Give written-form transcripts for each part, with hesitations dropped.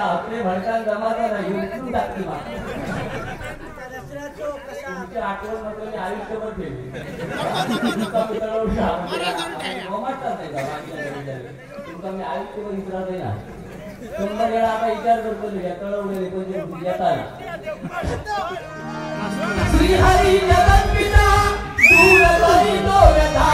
आपले भडकान जमाचा नाही उचलून टाकते मा तुमच्या आठवण मात्र मी आयुष्यभर ठेवली तुमचा मित्राला गमाटतात नाही का तुमचा मी आयुष्यभर विसरत नाही ना 100 वेळा आता विचार करतो या तळवले म्हणजे येतात श्री हरी जगन्पिता दूर करी तो व्यथा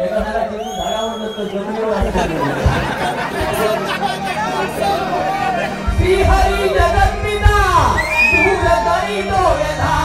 एखाद्याला चिरून झाडावर नसतं जमिनीवर श्री हरी जगन्पिता दूर करी तो व्यथा